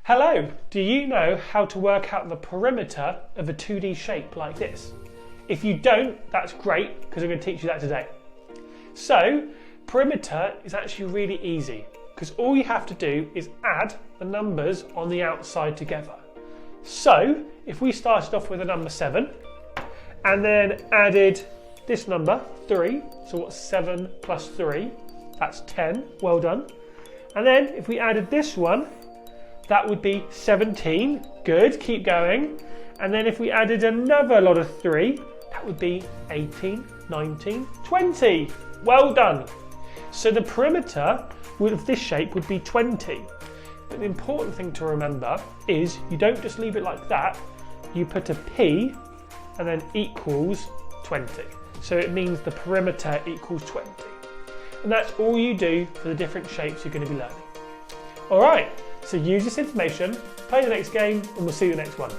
Hello, do you know how to work out the perimeter of a 2D shape like this? If you don't, that's great because I'm going to teach you that today. So, perimeter is actually really easy because all you have to do is add the numbers on the outside together. So, if we started off with a number 7 and then added this number 3, so what's 7 plus 3? That's 10, well done. And then if we added this one, that would be 17, good, keep going. And then if we added another lot of 3, that would be 18, 19, 20, well done. So the perimeter of this shape would be 20. But the important thing to remember is you don't just leave it like that, you put a P and then equals 20. So it means the perimeter equals 20. And that's all you do for the different shapes you're going to be learning. All right. So use this information, play the next game, and we'll see you in the next one.